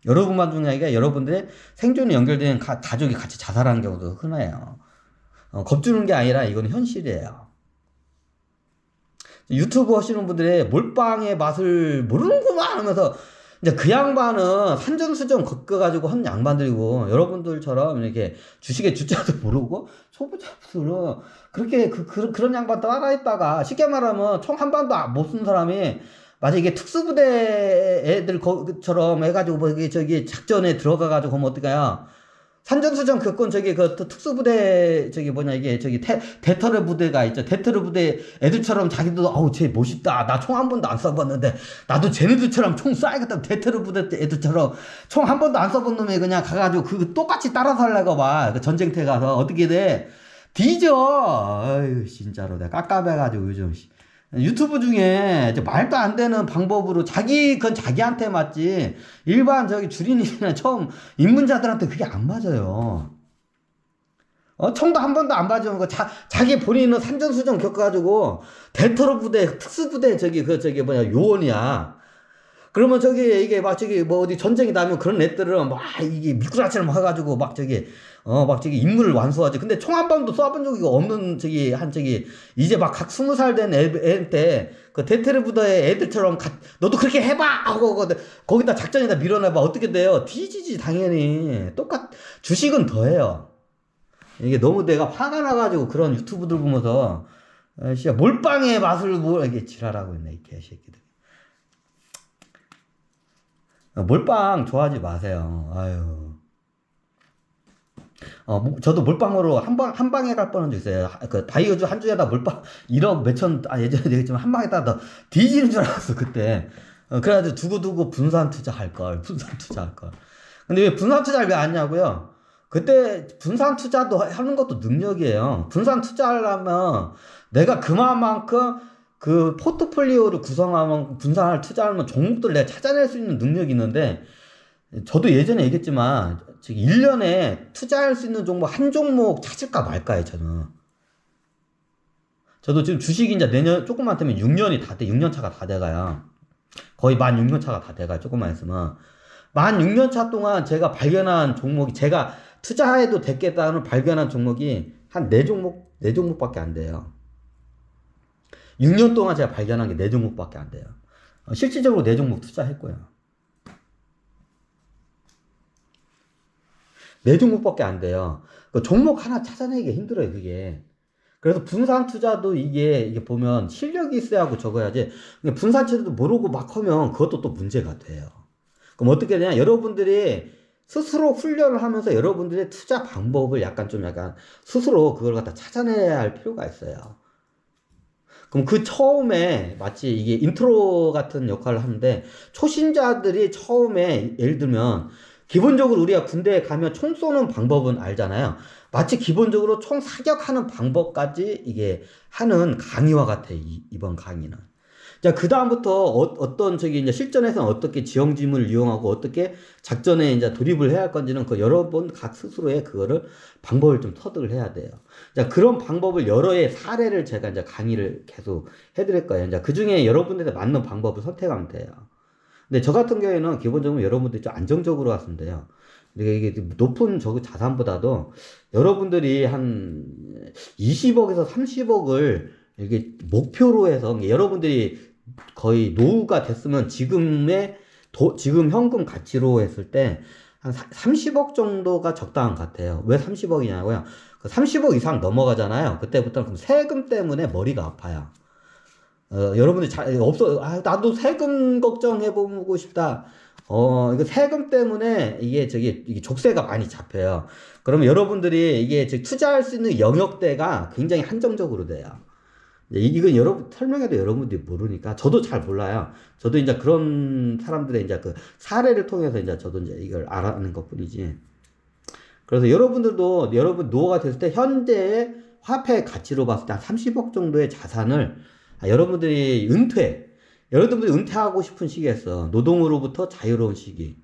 여러분만 중요한 게 여러분들의 생존이 연결된 가족이 같이 자살하는 경우도 흔해요. 겁주는 게 아니라 이건 현실이에요. 유튜브 하시는 분들의 몰빵의 맛을 모르는구만 하면서 이제 그 양반은 산전수전 겪어가지고 한 양반들이고 여러분들처럼 이렇게 주식의 주자도 모르고 초보자들은 그렇게 그런 양반 따라했다가 쉽게 말하면 총 한 방도 못 쓴 사람이 맞아 이게 특수부대 애들 것처럼 해가지고 뭐 이게 저기 작전에 들어가가지고 그러면 어떡해요? 산전수전 겪은 저기 그 특수부대 저기 뭐냐 이게 저기 대터르 부대가 있죠. 대터르 부대 애들처럼 자기도 어우 쟤 멋있다. 나 총 한 번도 안 써봤는데 나도 쟤네들처럼 총 쏴야겠다. 대터르 부대 애들처럼 총 한 번도 안 써본 놈이 그냥 가가지고 그 똑같이 따라서 하려고 봐. 그 전쟁터에 가서 어떻게 돼? 뒤져. 아유 진짜로 내가 깝깝해가지고 요즘. 유튜브 중에 이제 말도 안 되는 방법으로 그건 자기한테 맞지. 일반 저기 주린이나 처음 입문자들한테 그게 안 맞아요. 총도 한 번도 안 맞은 거, 자기 본인은 산전수전 겪어가지고, 대터로 부대, 특수부대, 저기 뭐냐, 요원이야. 그러면 이게 막 뭐 어디 전쟁이 나면 그런 애들은 막 이게 미꾸라지처럼 해가지고 막 임무를 완수하지. 근데 총 한 방도 쏴본 적이 없는 이제 막 각 20살 된 애한테 그 대테르 부대의 애들처럼 너도 그렇게 해봐! 하고 거기다 작전에다 밀어내봐. 어떻게 돼요? 뒤지지, 당연히. 주식은 더해요. 이게 너무 내가 화가 나가지고 그런 유튜브들 보면서, 진짜 몰빵의 맛을 이게 지랄하고 있네, 이 개새끼들. 몰빵 좋아하지 마세요. 아유. 저도 몰빵으로 한 방에 갈 뻔한 적 있어요. 그 다이어주 한 주에다 몰빵 1억 몇천, 예전에 얘기했지만 한 방에다 더 뒤지는 줄 알았어, 그때. 그래가지고 두고두고 분산 투자할 걸, 분산 투자할 걸. 근데 왜 분산 투자를 왜 안 하냐고요? 그때 분산 투자도 하는 것도 능력이에요. 분산 투자하려면 내가 그만큼 그 포트폴리오를 구성하면 분산할 투자하면 종목들 내가 찾아낼 수 있는 능력이 있는데 저도 예전에 얘기했지만 지금 1년에 투자할 수 있는 종목 한 종목 찾을까 말까요, 저는. 저도 지금 주식이 이제 내년 조금만 되면 6년이 다 돼. 6년 차가 다 돼가요. 거의 만 6년 차가 다 돼가요. 조금만 있으면. 만 6년 차 동안 제가 발견한 종목이 제가 투자해도 됐겠다는 발견한 종목이 한 4종목밖에 안 돼요. 6년 동안 제가 발견한 게 4종목밖에 안 돼요. 실질적으로 4종목 투자했고요. 4종목밖에 안 돼요. 그 종목 하나 찾아내기 힘들어요, 그게. 그래서 분산 투자도 이게 보면 실력이 있어야 하고 적어야지. 분산 투자도 모르고 막 하면 그것도 또 문제가 돼요. 그럼 어떻게 되냐? 여러분들이 스스로 훈련을 하면서 여러분들의 투자 방법을 약간 스스로 그걸 갖다 찾아내야 할 필요가 있어요. 그럼 그 처음에 마치 이게 인트로 같은 역할을 하는데 초신자들이 처음에 예를 들면 기본적으로 우리가 군대에 가면 총 쏘는 방법은 알잖아요. 마치 기본적으로 총 사격하는 방법까지 이게 하는 강의와 같아, 이번 강의는. 자, 그다음부터 어떤 이제 실전에서는 어떻게 지형지물을 이용하고 어떻게 작전에 이제 돌입을 해야 할 건지는 그 여러분 각 스스로의 그거를 방법을 좀 터득을 해야 돼요. 자, 그런 방법을 여러의 사례를 제가 이제 강의를 계속 해드릴 거예요. 이제 그 중에 여러분들한테 맞는 방법을 선택하면 돼요. 근데 저 같은 경우에는 기본적으로 여러분들이 좀 안정적으로 왔으면 돼요. 이게 높은 자산보다도 여러분들이 한 20억에서 30억을 이게 목표로 해서 여러분들이 거의 노후가 됐으면 지금 현금 가치로 했을 때 한 30억 정도가 적당한 것 같아요. 왜 30억이냐고요? 30억 이상 넘어가잖아요. 그때부터는 그럼 세금 때문에 머리가 아파요. 여러분들이 나도 세금 걱정해보고 싶다. 이거 세금 때문에 이게 족쇄가 많이 잡혀요. 그러면 여러분들이 이게 투자할 수 있는 영역대가 굉장히 한정적으로 돼요. 이건 설명해도 여러분들이 모르니까, 저도 잘 몰라요. 저도 이제 그런 사람들의 이제 그 사례를 통해서 이제 저도 이제 이걸 알아내는 것 뿐이지. 그래서 여러분들도 여러분 노후가 됐을 때 현재의 화폐 가치로 봤을 때 한 30억 정도의 자산을 여러분들이 은퇴하고 싶은 시기였어. 노동으로부터 자유로운 시기.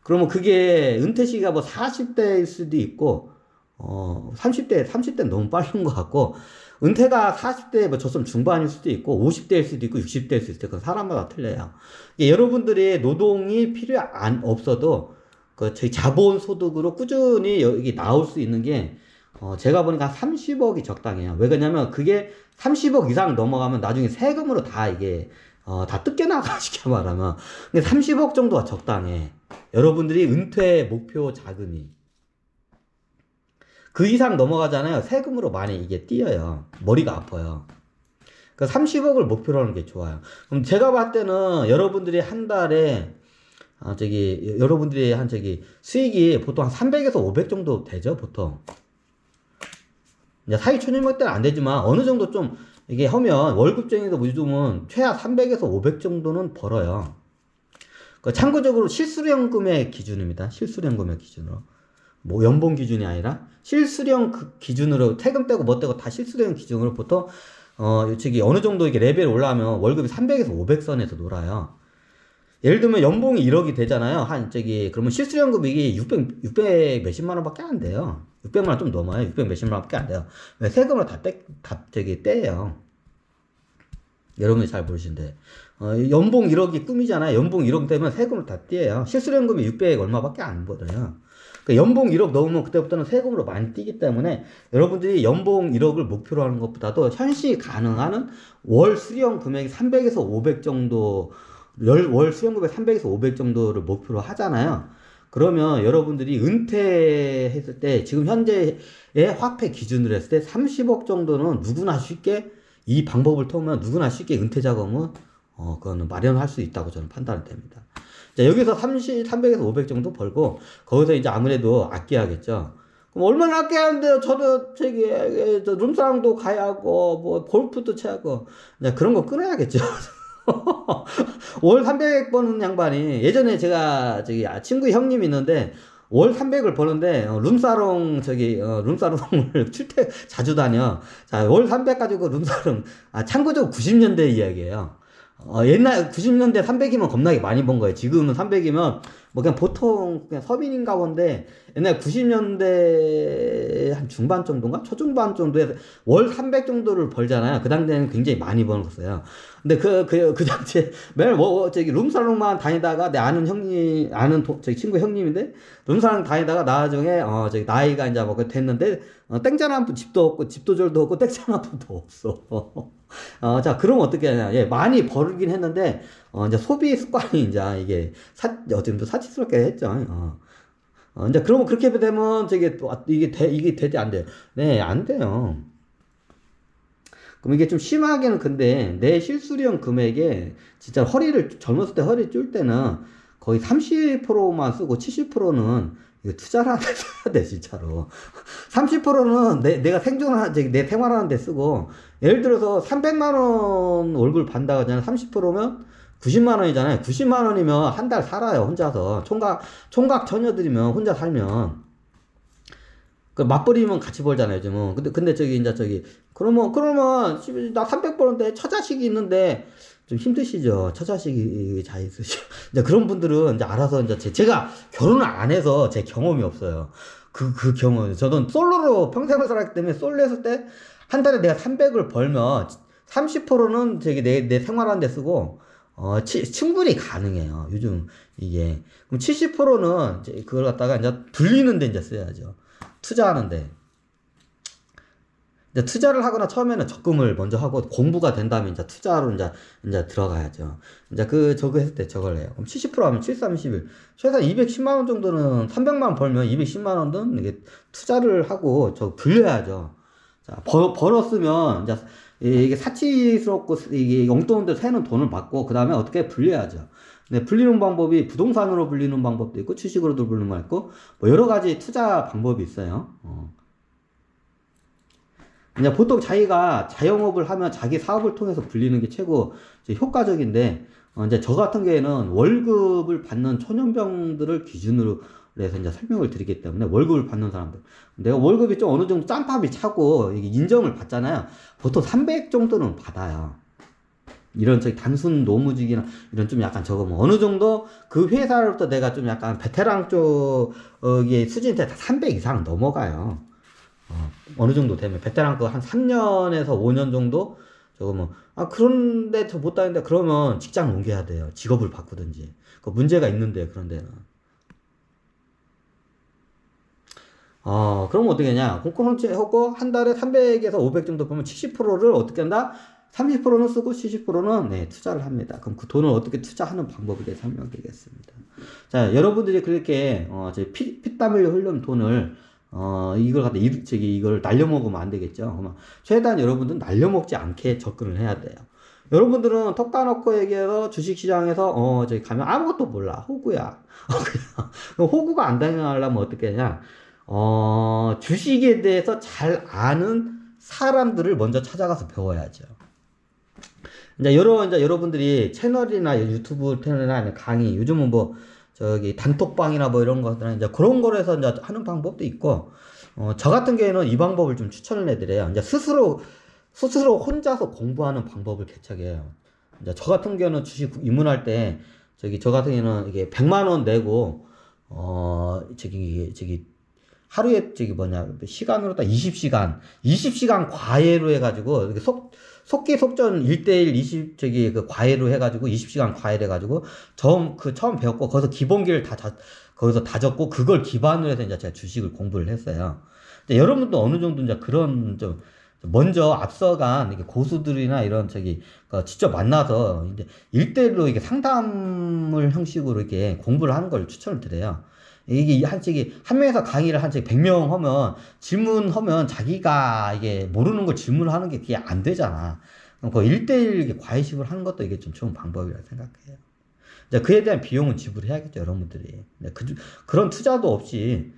그러면 그게 은퇴 시기가 뭐 40대일 수도 있고, 30대는 너무 빠른 것 같고, 은퇴가 40대 뭐 저좀 중반일 수도 있고 50대일 수도 있고 60대일 수도 있고 그건 사람마다 틀려요. 이게 여러분들이 노동이 필요 안 없어도 그 저희 자본 소득으로 꾸준히 여기 나올 수 있는 게 제가 보니까 30억이 적당해요. 왜 그러냐면 그게 30억 이상 넘어가면 나중에 세금으로 다 이게 다 뜯겨나가 쉽게 말하면. 근데 30억 정도가 적당해. 여러분들이 은퇴 목표 자금이 그 이상 넘어가잖아요. 세금으로 많이 이게 뛰어요. 머리가 아파요. 그 30억을 목표로 하는 게 좋아요. 그럼 제가 봤을 때는 여러분들이 한 달에 여러분들이 수익이 보통 한 300에서 500 정도 되죠, 보통. 이제 사기초년생 때는 안 되지만 어느 정도 좀 이게 하면 월급쟁이도 요즘은 최하 300에서 500 정도는 벌어요. 그 참고적으로 실수령금의 기준입니다. 실수령금의 기준으로. 뭐 연봉 기준이 아니라 실수령 그 기준으로 퇴금 떼고 뭐 떼고 다 실수령 기준으로 보통 어느 정도 이게 레벨 올라가면 월급이 300에서 500선에서 놀아요. 예를 들면 연봉이 1억이 되잖아요. 그러면 실수령금이 600 몇십만 원밖에 안 돼요. 600만 원 좀 넘어요. 600 몇십만 원밖에 안 돼요. 왜 세금을 떼요. 여러분이 잘 모르시는데. 연봉 1억이 꿈이잖아요. 연봉 1억 되면 세금을 다 떼요. 실수령금이 600 얼마밖에 안 벌어요. 그러니까 연봉 1억 넘으면 그때부터는 세금으로 많이 뛰기 때문에 여러분들이 연봉 1억을 목표로 하는 것보다도 현시 가능한 월 수령 금액이 300에서 500 정도, 월 수령 금액 300에서 500 정도를 목표로 하잖아요. 그러면 여러분들이 은퇴했을 때 지금 현재의 화폐 기준으로 했을 때 30억 정도는 누구나 쉽게 이 방법을 통하면 누구나 쉽게 은퇴 자금은 그거는 마련할 수 있다고 저는 판단이 됩니다. 자, 여기서 300에서 500 정도 벌고, 거기서 이제 아무래도 아껴야겠죠. 그럼 얼마나 아껴야 하는데요? 저도 룸사랑도 가야 하고, 뭐, 골프도 쳐야 하고, 이제 그런 거 끊어야겠죠. 월 300 버는 양반이, 예전에 제가, 친구 형님이 있는데, 월 300을 버는데, 룸사롱, 룸사롱을 자주 다녀. 자, 월 300 가지고 룸사롱, 참고적으로 90년대 이야기예요. 옛날 90년대 300이면 겁나게 많이 번 거예요. 지금은 300이면 뭐 그냥 보통 그냥 서민인가 본데 옛날 90년대 한 중반 정도인가? 초중반 정도에 월 300 정도를 벌잖아요. 그 당시에는 굉장히 많이 벌었어요. 근데 그 당시에 매일 룸사롱만 다니다가 내 아는 친구 형님인데 룸사롱 다니다가 나중에 나이가 이제 뭐 됐는데 땡전 한 푼 집도 없고 집도절도 없고 땡전 한 푼도 없어. 자, 그럼 어떻게 하냐. 예, 많이 벌긴 했는데, 이제 소비 습관이 이제 이게 어쨌든 사치스럽게 했죠. 이제 그러면 그렇게 되면 이게 되지 안 돼요. 네, 안 돼요. 그럼 이게 좀 심하게는 근데 내 실수령 금액에 진짜 젊었을 때 허리 줄 때는 거의 30%만 쓰고 70%는 이거 투자를 하는데 써야 돼, 진짜로. 30%는 내가 내 생활하는 데 쓰고, 예를 들어서 300만원 월급을 받는다고 하잖아요. 30%면 90만원이잖아요. 90만원이면 한 달 살아요, 혼자서. 총각 처녀들이면 혼자 살면. 그 맞벌이면 같이 벌잖아요, 요즘은. 근데 그러면, 나 300 버는데 처자식이 있는데, 좀 힘드시죠? 처자식이 잘 있으시죠? 이제 그런 분들은 이제 알아서 제가 결혼을 안 해서 제 경험이 없어요. 그 경험. 저는 솔로로 평생을 살았기 때문에 솔로 했을 때 한 달에 내가 300을 벌면 30%는 내 생활하는 데 쓰고, 충분히 가능해요. 요즘 이게. 그럼 70%는 이제 그걸 갖다가 이제 불리는 데 이제 써야죠. 투자하는데. 이제 투자를 하거나 처음에는 적금을 먼저 하고 공부가 된 다음에 이제 투자로 이제 들어가야죠. 이제 저거 했을 때 저걸 해요. 그럼 70% 하면 7, 31. 최소 210만 원 정도는 300만 원 벌면 210만 원은 이게 투자를 하고 불려야죠. 자, 벌었으면 이제 이게 사치스럽고 이게 용돈도 새는 돈을 받고 그 다음에 어떻게 불려야죠. 근데 불리는 방법이 부동산으로 불리는 방법도 있고 주식으로도 불리는 거 있고 뭐 여러 가지 투자 방법이 있어요. 이제 보통 자기가 자영업을 하면 자기 사업을 통해서 불리는 게 최고 효과적인데, 이제 저 같은 경우에는 월급을 받는 초년병들을 기준으로 해서 이제 설명을 드리기 때문에 월급을 받는 사람들. 내가 월급이 좀 어느 정도 짬밥이 차고 이게 인정을 받잖아요. 보통 300 정도는 받아요. 이런 단순 노무직이나 이런 좀 약간 뭐 어느 정도 그 회사로부터 내가 좀 약간 베테랑 쪽의 수준이 300 이상 넘어가요. 어느 정도 되면 베테랑 거 한 3년에서 5년 정도 저거 뭐 그런데 저 못 다닌다 그러면 직장 옮겨야 돼요. 직업을 바꾸든지. 그 문제가 있는데 그런 데는. 그러면 어떻게 하냐? 콩쿠르치 하고 한 달에 300에서 500 정도 보면 70%를 어떻게 한다? 30%는 쓰고 70%는 네, 투자를 합니다. 그럼 그 돈을 어떻게 투자하는 방법에 대해 설명드리겠습니다. 자, 여러분들이 그렇게 피땀을 흘린 돈을 이걸 갖다 이걸 날려먹으면 안 되겠죠. 그러면 최대한 여러분들은 날려먹지 않게 접근을 해야 돼요. 여러분들은 턱 까놓고 얘기해서 주식시장에서 저기 가면 아무것도 몰라. 호구야. 그냥 호구가 안 당하려면 어떻게 하냐? 주식에 대해서 잘 아는 사람들을 먼저 찾아가서 배워야죠. 이제 여러분들이 채널이나 유튜브 채널이나 강의, 요즘은 뭐, 단톡방이나 뭐 이런 것들은 이제 그런 거에서 이제 하는 방법도 있고, 저 같은 경우에는 이 방법을 좀 추천을 해드려요. 이제 스스로 혼자서 공부하는 방법을 개척해요. 이제 저 같은 경우는 주식 입문할 때, 저 같은 경우는 이게 100만 원 내고, 하루에 시간으로 딱 20시간 과외로 해가지고 이렇게 속기속전 1대1 그 과외로 해가지고 20시간 과외를 해가지고 처음 배웠고 거기서 기본기를 거기서 다졌고 그걸 기반으로 해서 이제 제가 주식을 공부를 했어요. 근데 여러분도 어느 정도 이제 그런 좀 먼저 앞서간 이게 고수들이나 이런 직접 만나서 이제 1대1로 이게 상담을 형식으로 이렇게 공부를 하는 걸 추천을 드려요. 이게 한 명에서 강의를 100명 하면 질문하면 자기가 이게 모르는 걸 질문하는 게 그게 안 되잖아. 그럼 그 1대1 과외식으로 하는 것도 이게 좀 좋은 방법이라고 생각해요. 이제 그에 대한 비용은 지불해야겠죠, 여러분들이. 그런 투자도 없이